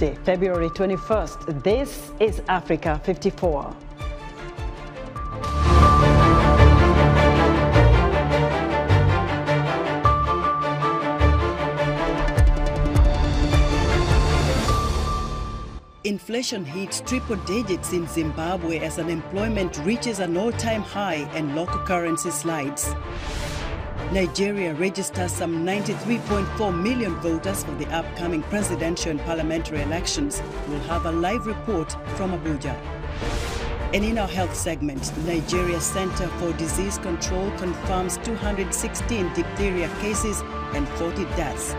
Tuesday, February 21st. This is Africa 54. Inflation hits triple digits in Zimbabwe as unemployment reaches an all-time high and local currency slides. Nigeria registers some 93.4 million voters for the upcoming presidential and parliamentary elections. We'll have a live report from Abuja. And in our health segment, Nigeria Center for Disease Control confirms 216 diphtheria cases and 40 deaths.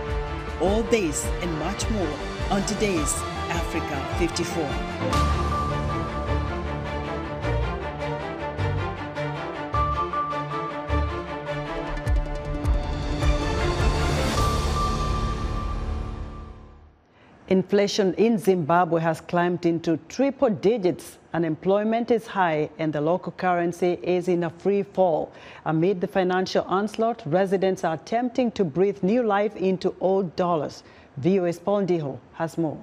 All this and much more on today's Africa 54. Inflation in Zimbabwe has climbed into triple digits. Unemployment is high and the local currency is in a free fall. Amid the financial onslaught, residents are attempting to breathe new life into old dollars. VOA's Ndiho has more.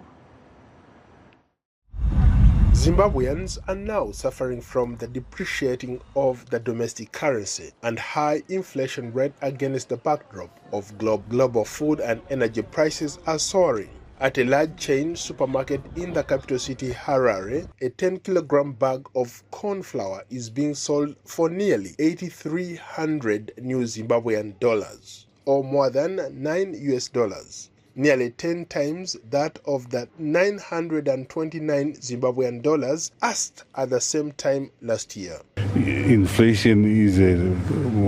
Zimbabweans are now suffering from the depreciating of the domestic currency and high inflation rate against the backdrop of global food and energy prices are soaring. At a large chain supermarket in the capital city, Harare, a 10-kilogram bag of corn flour is being sold for nearly 8,300 new Zimbabwean dollars, or more than $9, nearly 10 times that of the 929 Zimbabwean dollars asked at the same time last year. Inflation is a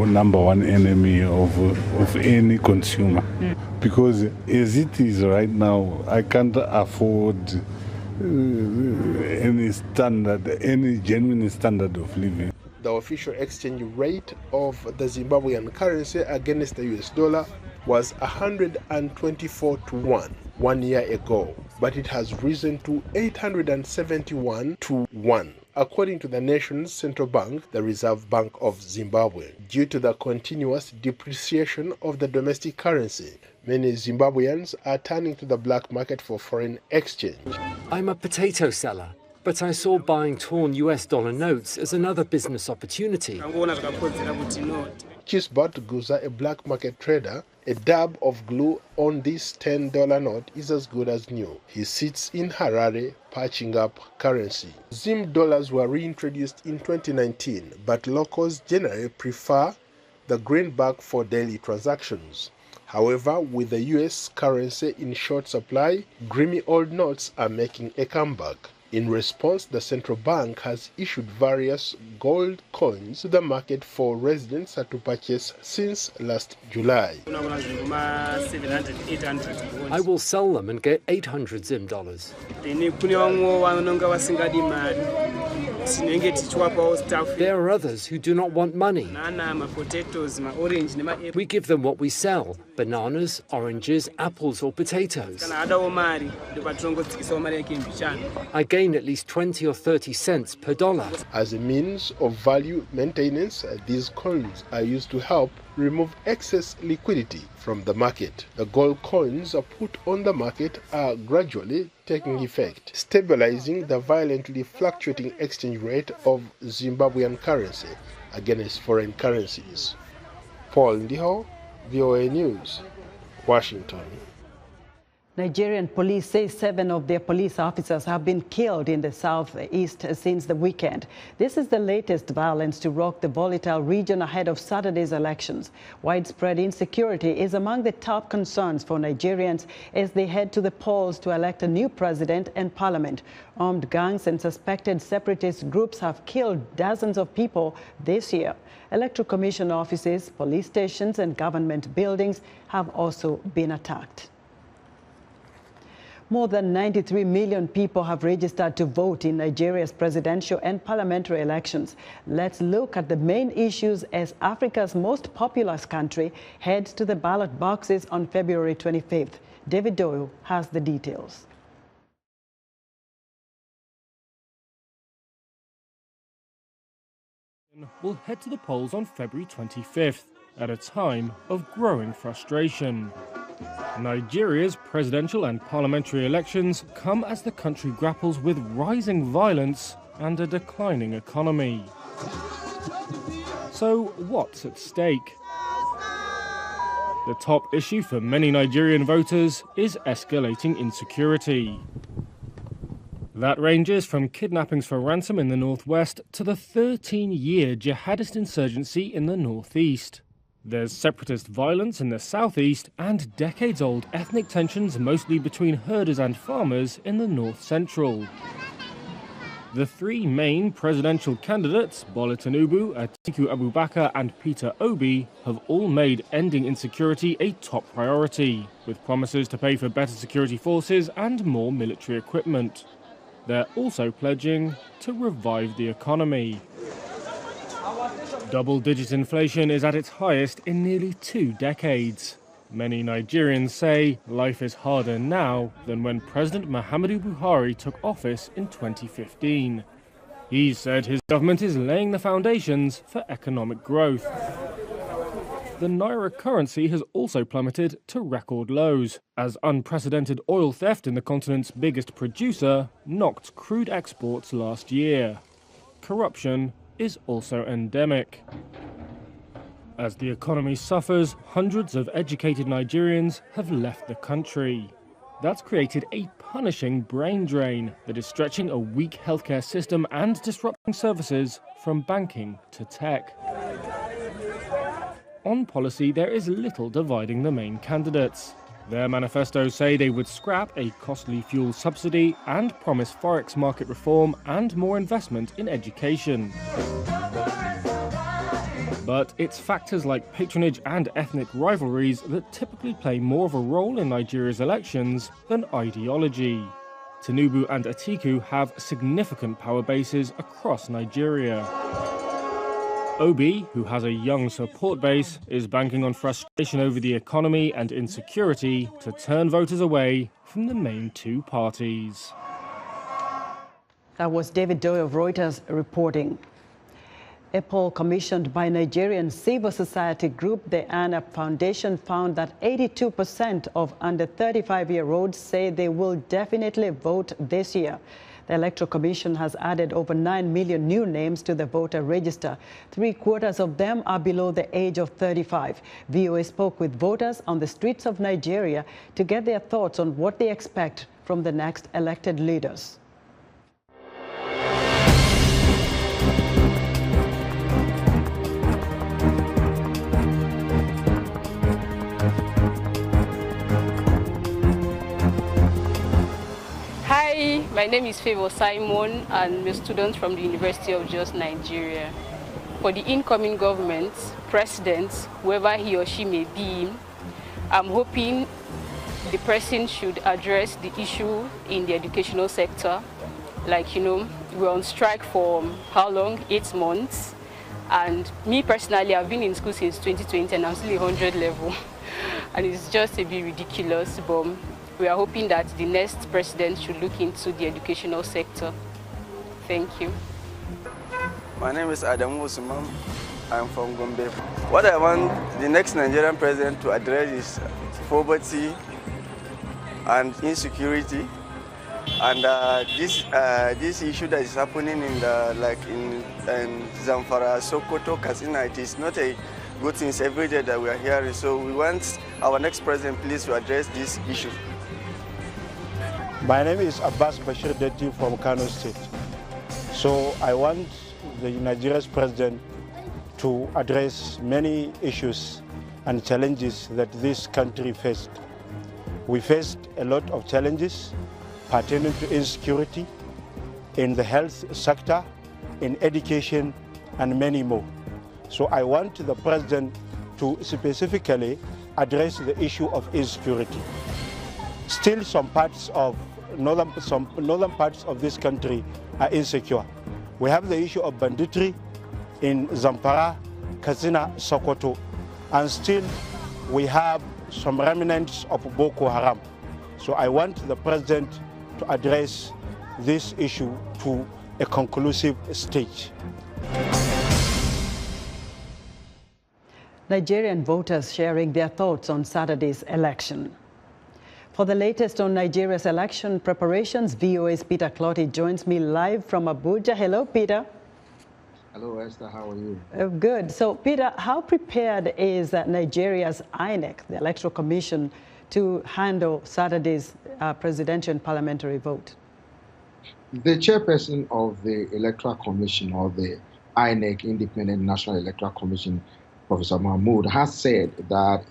number one enemy of any consumer. Because as it is right now, I can't afford any genuine standard of living. The official exchange rate of the Zimbabwean currency against the US dollar was 124 to 1 1 year ago, but it has risen to 871 to 1. According to the nation's central bank, the Reserve Bank of Zimbabwe, due to the continuous depreciation of the domestic currency, many Zimbabweans are turning to the black market for foreign exchange. I'm a potato seller, but I saw buying torn US dollar notes as another business opportunity. Chisbert Guza, a black market trader, a dab of glue on this $10 note is as good as new. He sits in Harare patching up currency. Zim dollars were reintroduced in 2019, but locals generally prefer the greenback for daily transactions. However, with the US currency in short supply, grimy old notes are making a comeback. In response, the central bank has issued various gold coins to the market for residents to purchase since last July. I will sell them and get 800 Zim dollars. There are others who do not want money. We give them what we sell: bananas, oranges, apples or potatoes. I gain at least 20 or 30 cents per dollar. As a means of value maintenance, these coins are used to help remove excess liquidity from the market. The gold coins are put on the market are gradually taking effect, stabilizing the violently fluctuating exchange rate of Zimbabwean currency against foreign currencies. Ndiho, VOA News, Washington. Nigerian police say 7 of their police officers have been killed in the southeast since the weekend. This is the latest violence to rock the volatile region ahead of Saturday's elections. Widespread insecurity is among the top concerns for Nigerians as they head to the polls to elect a new president and parliament. Armed gangs and suspected separatist groups have killed dozens of people this year. Electoral Commission offices, police stations and government buildings have also been attacked. More than 93 million people have registered to vote in Nigeria's presidential and parliamentary elections. Let's look at the main issues as Africa's most populous country heads to the ballot boxes on February 25th. David Doyle has the details. Will head to the polls on February 25th. at a time of growing frustration. Nigeria's presidential and parliamentary elections come as the country grapples with rising violence and a declining economy. So what's at stake? The top issue for many Nigerian voters is escalating insecurity. That ranges from kidnappings for ransom in the northwest to the 13-year jihadist insurgency in the northeast. There's separatist violence in the southeast and decades-old ethnic tensions mostly between herders and farmers in the north-central. The three main presidential candidates, Bola Tinubu, Atiku Abubakar and Peter Obi, have all made ending insecurity a top priority, with promises to pay for better security forces and more military equipment. They're also pledging to revive the economy. Double-digit inflation is at its highest in nearly 2 decades. Many Nigerians say life is harder now than when President Muhammadu Buhari took office in 2015. He said his government is laying the foundations for economic growth. The naira currency has also plummeted to record lows, as unprecedented oil theft in the continent's biggest producer knocked crude exports last year. Corruption is also endemic. As the economy suffers, hundreds of educated Nigerians have left the country. That's created a punishing brain drain that is stretching a weak healthcare system and disrupting services from banking to tech. On policy, there is little dividing the main candidates. Their manifestos say they would scrap a costly fuel subsidy and promise forex market reform and more investment in education. But it's factors like patronage and ethnic rivalries that typically play more of a role in Nigeria's elections than ideology. Tinubu and Atiku have significant power bases across Nigeria. Obi, who has a young support base, is banking on frustration over the economy and insecurity to turn voters away from the main two parties. That was David Doyle of Reuters reporting. A poll commissioned by Nigerian civil society group, the ANA Foundation, found that 82% of under 35-year-olds say they will definitely vote this year. The Electoral Commission has added over 9 million new names to the voter register. 3/4 of them are below the age of 35. VOA spoke with voters on the streets of Nigeria to get their thoughts on what they expect from the next elected leaders. Hi, my name is Favor Simon, and I'm a student from the University of Jos, Nigeria. For the incoming government, president, whoever he or she may be, I'm hoping the person should address the issue in the educational sector. Like, we're on strike for how long? 8 months. And me personally, I've been in school since 2020 and I'm still 100 level. And it's just a bit ridiculous, but we are hoping that the next president should look into the educational sector. Thank you. My name is Adamu Usman. I'm from Gombe. What I want the next Nigerian president to address is poverty and insecurity. And this issue that is happening in Zamfara, Sokoto, Katsina, it is not a good thing every day that we are hearing. So we want our next president, please, to address this issue. My name is Abbas Bashir Detti from Kano State. So I want the Nigeria's president to address many issues and challenges that this country faced. We faced a lot of challenges pertaining to insecurity in the health sector, in education, and many more. So I want the president to specifically address the issue of insecurity. Still, some northern parts of this country are insecure. We have the issue of banditry in Zamfara, Katsina, Sokoto, and still we have some remnants of Boko Haram. So I want the president to address this issue to a conclusive stage. Nigerian voters sharing their thoughts on Saturday's election. For the latest on Nigeria's election preparations, VOA's Peter Clotty joins me live from Abuja. Hello, Peter. Hello, Esther. How are you? Good. So, Peter, how prepared is Nigeria's INEC, the Electoral Commission, to handle Saturday's presidential and parliamentary vote? The chairperson of the Electoral Commission, or the INEC, Independent National Electoral Commission, Professor Mahmoud, has said that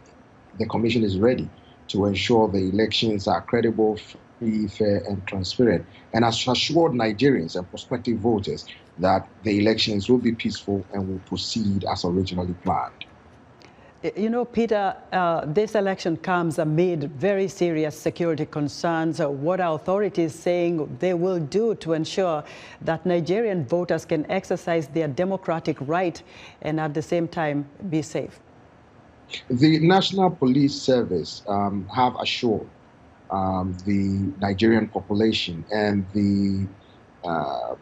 the commission is ready to ensure the elections are credible, free, fair, and transparent, and has assured Nigerians and prospective voters that the elections will be peaceful and will proceed as originally planned. You know, Peter, this election comes amid very serious security concerns. What are authorities saying they will do to ensure that Nigerian voters can exercise their democratic right and at the same time be safe? The National Police Service have assured the Nigerian population and the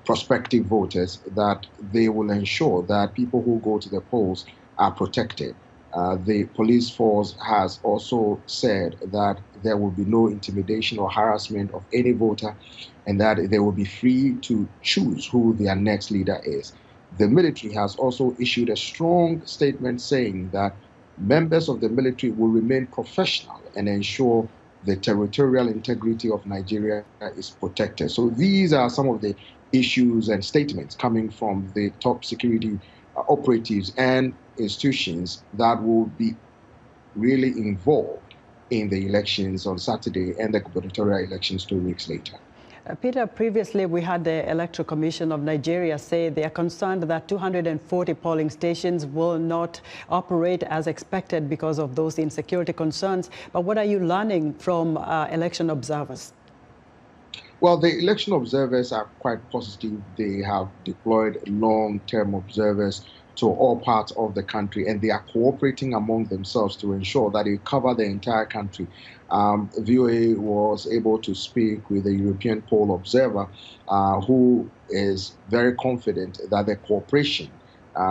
prospective voters that they will ensure that people who go to the polls are protected. The police force has also said that there will be no intimidation or harassment of any voter and that they will be free to choose who their next leader is. The military has also issued a strong statement saying that members of the military will remain professional and ensure the territorial integrity of Nigeria is protected. So these are some of the issues and statements coming from the top security operatives and institutions that will be really involved in the elections on Saturday and the gubernatorial elections 2 weeks later. Peter, previously we had the Electoral Commission of Nigeria say they are concerned that 240 polling stations will not operate as expected because of those insecurity concerns. But what are you learning from election observers? Well, the election observers are quite positive. They have deployed long-term observers to all parts of the country, and they are cooperating among themselves to ensure that they cover the entire country. VOA was able to speak with a European poll observer who is very confident that the cooperation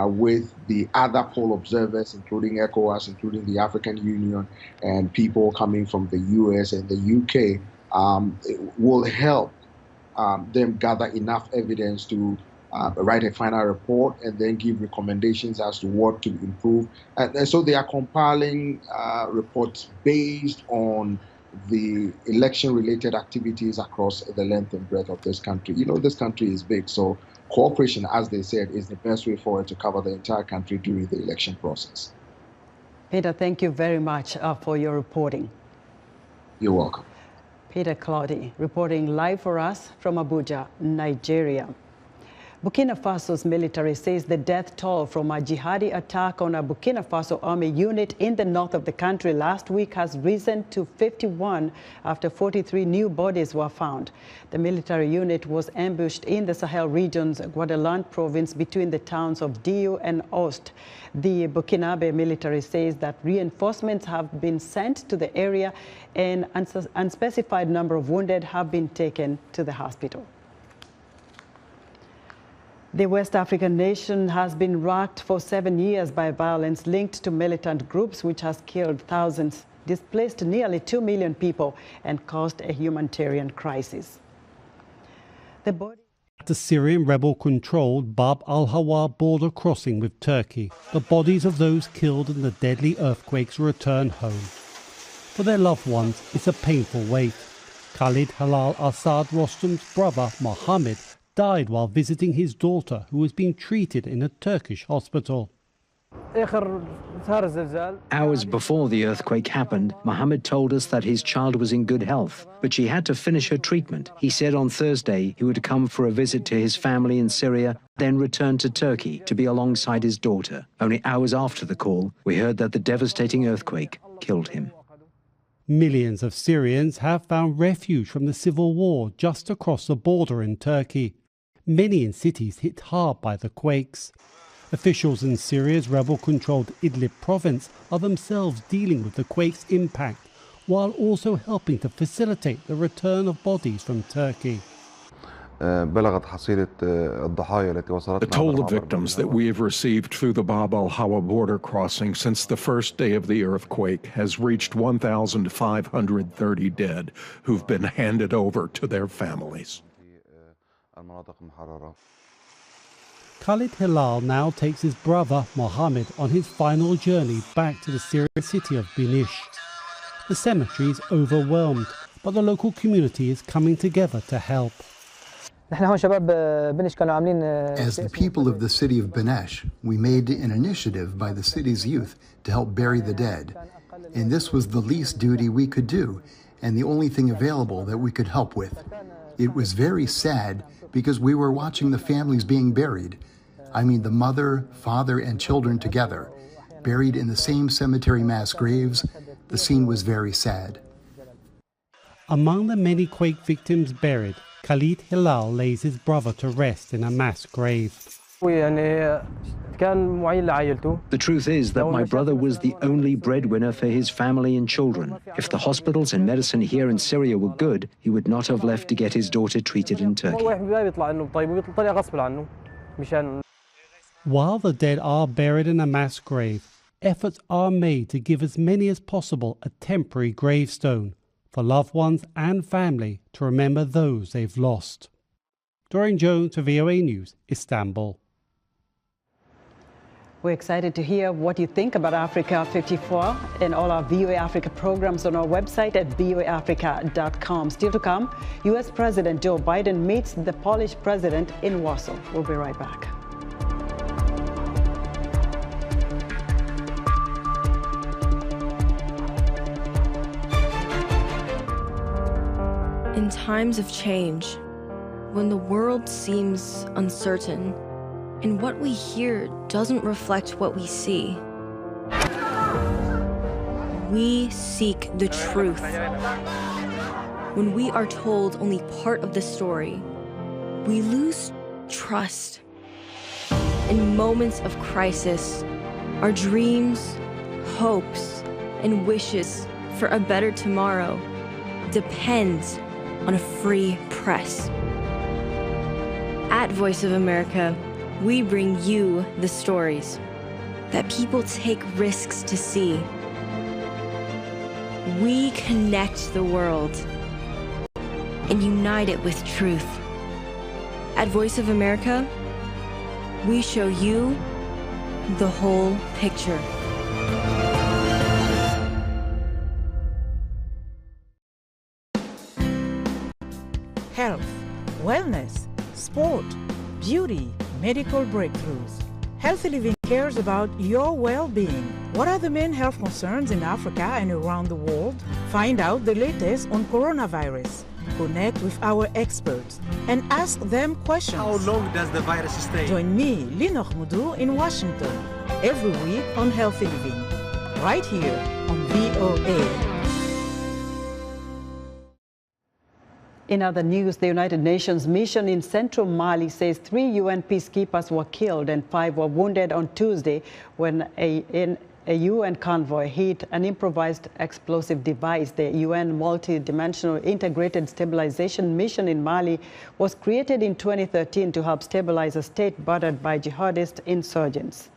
with the other poll observers, including ECOWAS, including the African Union, and people coming from the US and the UK, will help them gather enough evidence to write a final report and then give recommendations as to what to improve. And so they are compiling reports based on the election-related activities across the length and breadth of this country. You know, this country is big, so cooperation, as they said, is the best way forward to cover the entire country during the election process. Peter, thank you very much for your reporting. You're welcome. Peter Clotty reporting live for us from Abuja, Nigeria. Burkina Faso's military says the death toll from a jihadi attack on a Burkina Faso army unit in the north of the country last week has risen to 51 after 43 new bodies were found. The military unit was ambushed in the Sahel region's Guadeloupe province between the towns of Ndiho and Ost. The Burkinabe military says that reinforcements have been sent to the area and an unspecified number of wounded have been taken to the hospital. The West African nation has been racked for 7 years by violence linked to militant groups, which has killed thousands, displaced nearly 2 million people, and caused a humanitarian crisis. The Syrian rebel-controlled Bab al-Hawa border crossing with Turkey, the bodies of those killed in the deadly earthquakes return home. For their loved ones, it's a painful wait. Khalid Halal Assad Rostam's brother, Mohammed, died while visiting his daughter, who was being treated in a Turkish hospital. Hours before the earthquake happened, Mohammed told us that his child was in good health, but she had to finish her treatment. He said on Thursday he would come for a visit to his family in Syria, then return to Turkey to be alongside his daughter. Only hours after the call, we heard that the devastating earthquake killed him. Millions of Syrians have found refuge from the civil war just across the border in Turkey. Many in cities hit hard by the quakes. Officials in Syria's rebel-controlled Idlib province are themselves dealing with the quake's impact, while also helping to facilitate the return of bodies from Turkey. The toll of victims that we have received through the Bab al-Hawa border crossing since the first day of the earthquake has reached 1,530 dead who've been handed over to their families. Khalid Hilal now takes his brother Mohammed on his final journey back to the Syrian city of Binish. The cemetery is overwhelmed, but the local community is coming together to help. As the people of the city of Benesh, we made an initiative by the city's youth to help bury the dead. And this was the least duty we could do, and the only thing available that we could help with. It was very sad because we were watching the families being buried. I mean the mother, father, and children together, buried in the same cemetery mass graves. The scene was very sad. Among the many quake victims buried, Khalid Hilal lays his brother to rest in a mass grave. The truth is that my brother was the only breadwinner for his family and children. If the hospitals and medicine here in Syria were good, he would not have left to get his daughter treated in Turkey. While the dead are buried in a mass grave, efforts are made to give as many as possible a temporary gravestone for loved ones and family to remember those they've lost. Doreen Jones for VOA News, Istanbul. We're excited to hear what you think about Africa 54 and all our VOA Africa programs on our website at voaafrica.com. Still to come, U.S. President Joe Biden meets the Polish president in Warsaw. We'll be right back. In times of change, when the world seems uncertain and what we hear doesn't reflect what we see, we seek the truth. When we are told only part of the story, we lose trust. In moments of crisis, our dreams, hopes, and wishes for a better tomorrow depends on a free press. At Voice of America, we bring you the stories that people take risks to see. We connect the world and unite it with truth. At Voice of America, we show you the whole picture. Health, wellness, sport, beauty, medical breakthroughs. Healthy Living cares about your well-being. What are the main health concerns in Africa and around the world? Find out the latest on coronavirus. Connect with our experts and ask them questions. How long does the virus stay? Join me, Lina Khmoudou, in Washington, every week on Healthy Living, right here on VOA. In other news, the United Nations mission in central Mali says 3 UN peacekeepers were killed and 5 were wounded on Tuesday when a UN convoy hit an improvised explosive device. The UN multi-dimensional integrated stabilization mission in Mali was created in 2013 to help stabilize a state battered by jihadist insurgents.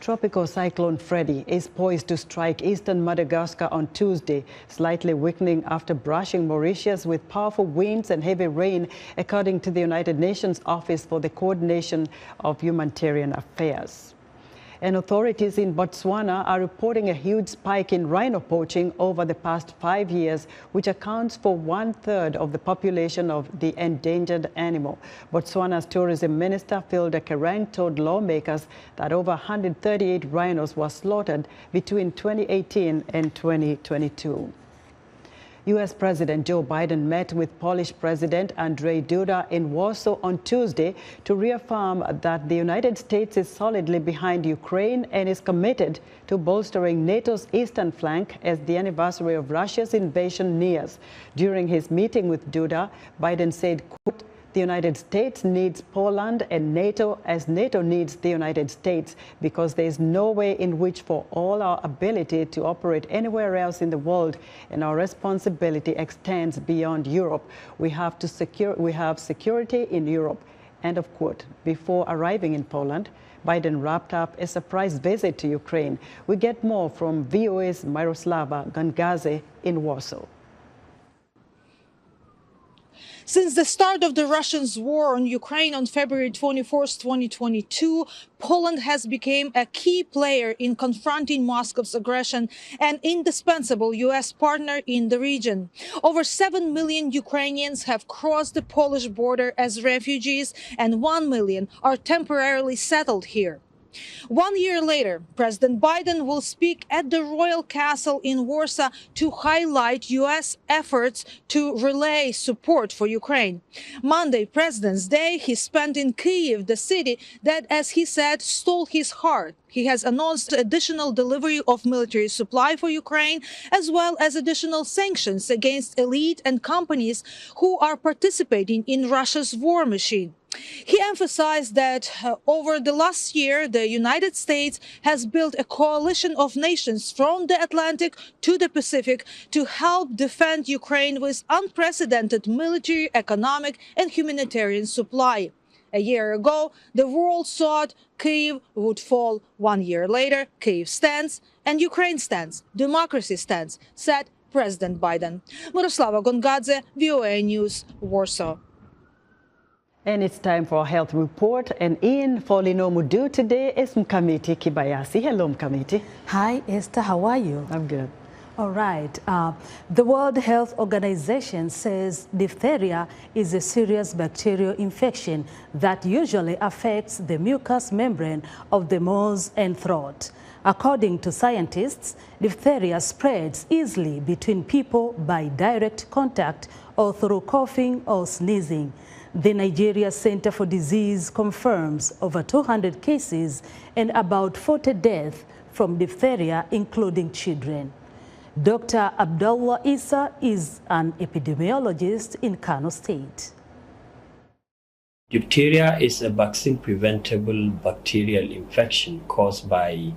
Tropical cyclone Freddy is poised to strike eastern Madagascar on Tuesday, slightly weakening after brushing Mauritius with powerful winds and heavy rain, according to the United Nations Office for the Coordination of Humanitarian Affairs. And authorities in Botswana are reporting a huge spike in rhino poaching over the past 5 years, which accounts for 1/3 of the population of the endangered animal. Botswana's tourism minister, Philda Kerrang, told lawmakers that over 138 rhinos were slaughtered between 2018 and 2022. U.S. President Joe Biden met with Polish President Andrzej Duda in Warsaw on Tuesday to reaffirm that the United States is solidly behind Ukraine and is committed to bolstering NATO's eastern flank as the anniversary of Russia's invasion nears. During his meeting with Duda, Biden said, quote, The United States needs Poland and NATO as NATO needs the United States, because there is no way in which for all our ability to operate anywhere else in the world, and our responsibility extends beyond Europe. We have security in Europe. End of quote. Before arriving in Poland, Biden wrapped up a surprise visit to Ukraine. We get more from VOA's Myroslava Gongadze in Warsaw. Since the start of the Russians' war on Ukraine on February 24, 2022, Poland has become a key player in confronting Moscow's aggression and indispensable U.S. partner in the region. Over 7 million Ukrainians have crossed the Polish border as refugees, and 1 million are temporarily settled here. 1 year later, President Biden will speak at the Royal Castle in Warsaw to highlight U.S. efforts to relay support for Ukraine. Monday, President's Day, he spent in Kyiv, the city that, as he said, stole his heart. He has announced additional delivery of military supply for Ukraine, as well as additional sanctions against elite and companies who are participating in Russia's war machine. He emphasized that over the last year, the United States has built a coalition of nations from the Atlantic to the Pacific to help defend Ukraine with unprecedented military, economic, and humanitarian supply. A year ago, the world thought Kyiv would fall. 1 year later, Kyiv stands and Ukraine stands. Democracy stands, said President Biden. Myroslava Gongadze, VOA News, Warsaw. And it's time for our health report. And in Folino Mudu today is Mkamiti Kibayasi. Hello, Mkamiti. Hi, Esther. How are you? I'm good. All right. The World Health Organization says diphtheria is a serious bacterial infection that usually affects the mucous membrane of the nose and throat. According to scientists, diphtheria spreads easily between people by direct contact or through coughing or sneezing. The Nigeria Center for Disease confirms over 200 cases and about 40 deaths from diphtheria, including children. Dr. Abdullahi Isa is an epidemiologist in Kano State. Diphtheria is a vaccine-preventable bacterial infection caused by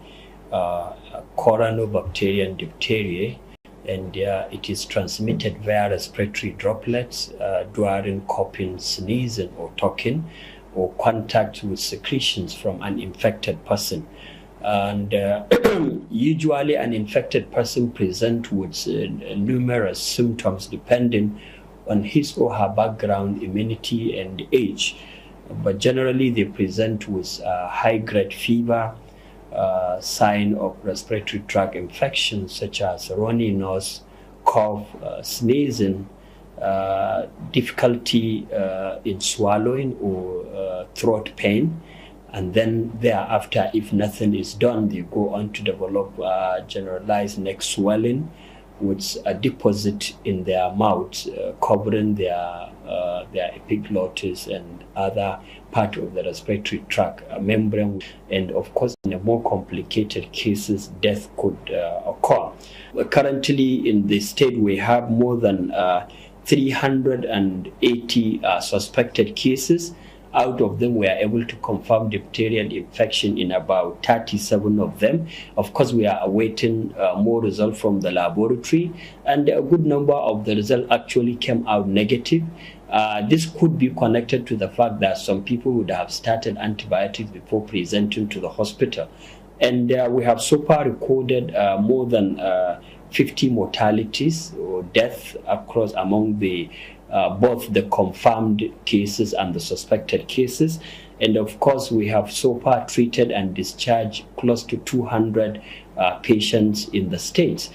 Corynebacterium diphtheriae, and it is transmitted via respiratory droplets during coughing, sneezing, or talking, or contact with secretions from an infected person. And usually an infected person presents with numerous symptoms depending on his or her background, immunity, and age. But generally they present with high-grade fever, sign of respiratory tract infections such as runny nose, cough, sneezing, difficulty in swallowing or throat pain. And then thereafter, if nothing is done, they go on to develop generalized neck swelling with a deposit in their mouth covering their epiglottis and other part of the respiratory tract membrane. And of course, in a more complicated cases, death could occur. Currently in the state, we have more than 380 suspected cases. Out of them, we are able to confirm diphtheria infection in about 37 of them. Of course, we are awaiting more results from the laboratory, and a good number of the results actually came out negative. This could be connected to the fact that some people would have started antibiotics before presenting to the hospital. And we have so far recorded more than 50 mortalities or deaths across among the both the confirmed cases and the suspected cases. And of course, we have so far treated and discharged close to 200 patients in the states.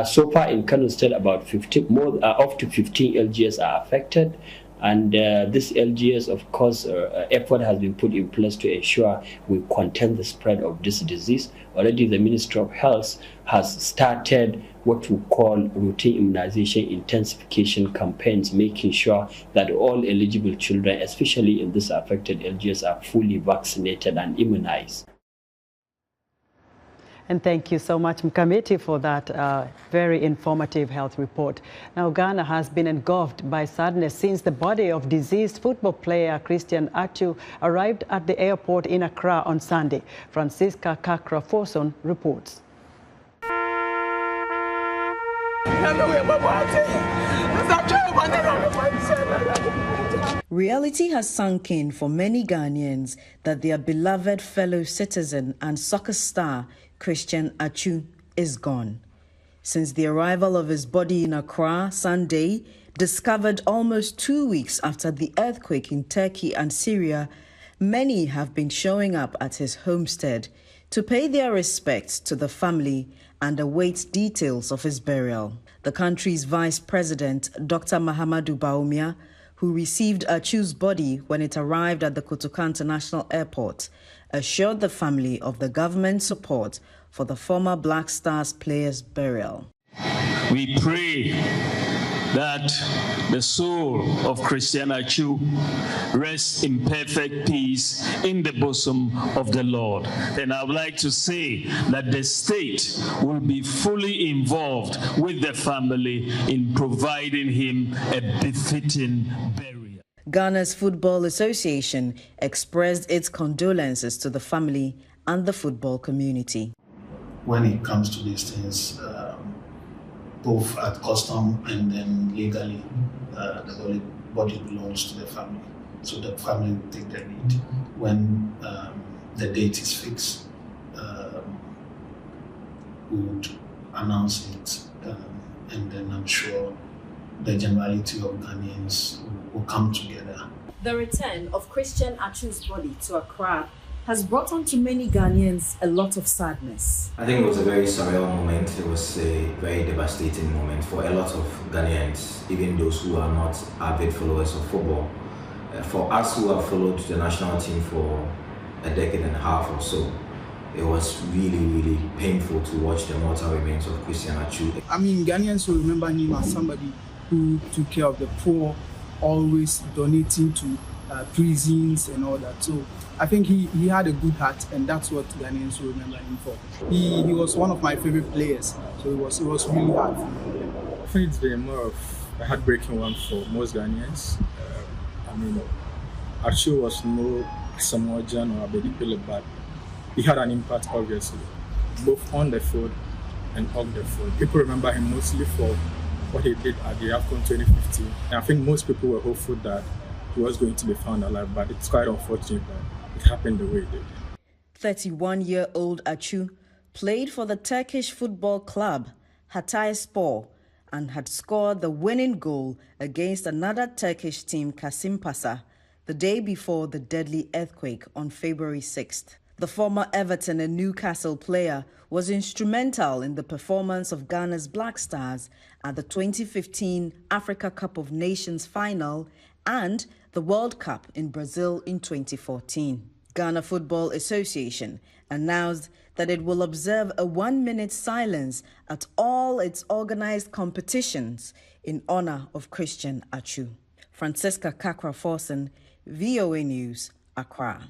So far in Kano State, about 15, up to 15 LGS are affected. And this LGS, of course, effort has been put in place to ensure we contain the spread of this disease. Already the Ministry of Health has started what we call routine immunization intensification campaigns, making sure that all eligible children, especially in this affected LGS, are fully vaccinated and immunized. And thank you so much, Mkamiti, for that very informative health report. Now, Ghana has been engulfed by sadness since the body of deceased football player Christian Atsu arrived at the airport in Accra on Sunday. Francisca Kakra-Forson reports. Reality has sunk in for many Ghanaians that their beloved fellow citizen and soccer star Christian Atsu is gone. Since the arrival of his body in Accra Sunday, discovered almost 2 weeks after the earthquake in Turkey and Syria, many have been showing up at his homestead to pay their respects to the family and await details of his burial. The country's Vice President, Dr. Mahamadou Bawumia, who received Atsu's body when it arrived at the Kotoka International Airport, assured the family of the government's support for the former Black Stars player's burial. We pray that the soul of Christian Atsu rests in perfect peace in the bosom of the Lord. And I would like to say that the state will be fully involved with the family in providing him a befitting burial. Ghana's Football Association expressed its condolences to the family and the football community. When it comes to these things, both at custom and then legally, the body belongs to the family. So the family will take the lead. When the date is fixed, we would announce it, and then I'm sure the generality of Ghanaians will come together. The return of Christian Atsu's body to Accra has brought on to many Ghanaians a lot of sadness. I think it was a very surreal moment. It was a very devastating moment for a lot of Ghanaians, even those who are not avid followers of football. For us who have followed the national team for a decade and a half or so, it was really, really painful to watch the mortal remains of Christian Atsu. I mean, Ghanaians will remember him as somebody who took care of the poor, always donating to prisons and all that. So I think he had a good heart, and that's what Ghanaians will remember him for. He was one of my favorite players, so it was really hard for me. I think it's been more of a heartbreaking one for most Ghanaians. I mean, Atsu was no Samoan or Abedipele, but he had an impact, obviously, both on the field and off the field. People remember him mostly for what he did at the AFCON 2015. And I think most people were hopeful that he was going to be found alive, but it's quite unfortunate that it happened the way it did. 31-year-old Atsu played for the Turkish football club Hatayspor and had scored the winning goal against another Turkish team, Kasimpasa, the day before the deadly earthquake on February 6th. The former Everton and Newcastle player was instrumental in the performance of Ghana's Black Stars at the 2015 Africa Cup of Nations final and the World Cup in Brazil in 2014. Ghana Football Association announced that it will observe a 1-minute silence at all its organized competitions in honor of Christian Atsu. Francisca Kakra-Forson, VOA News, Accra.